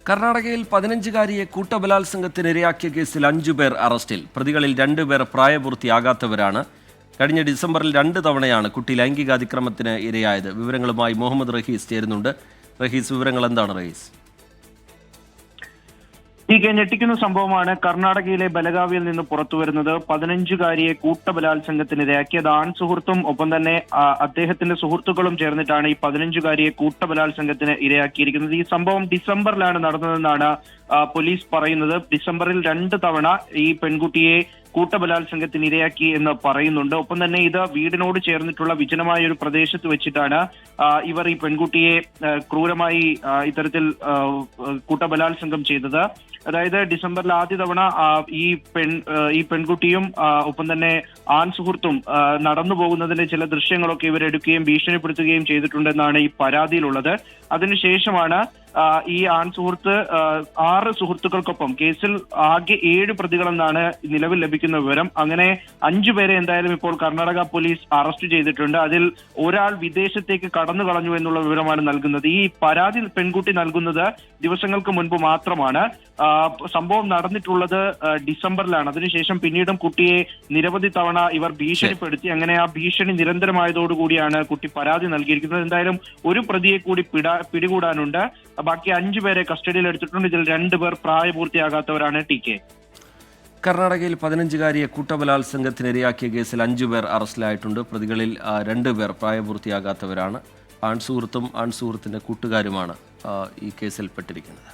കർണാടകയിൽ 15-കാരിയെ കൂട്ടബലാത്സംഗത്തിനിരയാക്കിയ കേസിൽ 5 പേർ അറസ്റ്റിൽ. പ്രതികളിൽ 2 പേർ പ്രായപൂർത്തിയാകാത്തവരാണ്. കഴിഞ്ഞ ഡിസംബറിൽ 2 തവണയാണ് കുട്ടി ലൈംഗികാതിക്രമത്തിന് ഇരയായത്. വിവരങ്ങളുമായി മുഹമ്മദ് റഹീസ് ചേരുന്നുണ്ട്. റഹീസ്, വിവരങ്ങൾ എന്താണ് റഹീസ്? ഞെട്ടിക്കുന്ന സംഭവമാണ് കർണാടകയിലെ ബലഗാവിയിൽ നിന്ന് പുറത്തുവരുന്നത്. 15-കാരിയെ കൂട്ടബലാത്സംഗത്തിനിരയാക്കിയത് ആൺ സുഹൃത്തും ഒപ്പം തന്നെ അദ്ദേഹത്തിന്റെ സുഹൃത്തുക്കളും ചേർന്നിട്ടാണ് ഈ 15-കാരിയെ കൂട്ടബലാത്സംഗത്തിന് ഇരയാക്കിയിരിക്കുന്നത്. ഈ സംഭവം ഡിസംബറിലാണ് നടന്നതെന്നാണ് പോലീസ് പറയുന്നത്. ഡിസംബറിൽ 2 തവണ ഈ പെൺകുട്ടിയെ കൂട്ടബലാത്സംഗത്തിന് ഇരയാക്കി എന്ന് പറയുന്നുണ്ട്. ഒപ്പം തന്നെ ഇത് വീടിനോട് ചേർന്നിട്ടുള്ള വിജനമായ ഒരു പ്രദേശത്ത് വെച്ചിട്ടാണ് ഇവർ ഈ പെൺകുട്ടിയെ ക്രൂരമായി ഇത്തരത്തിൽ കൂട്ടബലാത്സംഗം ചെയ്തത്. അതായത് ഡിസംബറിൽ ആദ്യ തവണ ഈ പെൺകുട്ടിയും ഒപ്പം തന്നെ ആൺ സുഹൃത്തും നടന്നു പോകുന്നതിന്റെ ചില ദൃശ്യങ്ങളൊക്കെ ഇവരെടുക്കുകയും ഭീഷണിപ്പെടുത്തുകയും ചെയ്തിട്ടുണ്ടെന്നാണ് ഈ പരാതിയിലുള്ളത്. അതിനുശേഷമാണ് ഈ ആൺ സുഹൃത്ത് 6 സുഹൃത്തുക്കൾക്കൊപ്പം കേസിൽ ആകെ 7 പ്രതികളെന്നാണ് നിലവിൽ ലഭിക്കുന്ന വിവരം. അങ്ങനെ 5 പേരെ എന്തായാലും ഇപ്പോൾ കർണാടക പോലീസ് അറസ്റ്റ് ചെയ്തിട്ടുണ്ട്. അതിൽ ഒരാൾ വിദേശത്തേക്ക് കടന്നു കളഞ്ഞു എന്നുള്ള വിവരമാണ് നൽകുന്നത്. ഈ പരാതി പെൺകുട്ടി നൽകുന്നത് ദിവസങ്ങൾക്ക് മുൻപ് മാത്രമാണ്. സംഭവം നടന്നിട്ടുള്ളത് ഡിസംബറിലാണ്. അതിനുശേഷം പിന്നീടും കുട്ടിയെ നിരവധി തവണ ഇവർ ഭീഷണിപ്പെടുത്തി. അങ്ങനെ ആ ഭീഷണി നിരന്തരമായതോടുകൂടിയാണ് കുട്ടി പരാതി നൽകിയിരിക്കുന്നത്. എന്തായാലും ഒരു പ്രതിയെ കൂടി പിടികൂടാനുണ്ട്. ബാക്കി 5 പേരെ കസ്റ്റഡിയിൽ എടുത്തിട്ടുണ്ട്. ഇതിൽ 2 പേർ പ്രായപൂർത്തിയാകാത്തവരാണ്. ടി.കെ. കർണാടകയിൽ 15-കാരിയെ കൂട്ടബലാത്സംഗത്തിനിരയാക്കിയ കേസിൽ 5 പേർ അറസ്റ്റിലായിട്ടുണ്ട്. പ്രതികളിൽ 2 പേർ പ്രായപൂർത്തിയാകാത്തവരാണ്. ആൺസുഹൃത്തും ആൺസുഹൃത്തിന്റെ കൂട്ടുകാരുമാണ് ഈ കേസിൽ പെട്ടിരിക്കുന്നത്.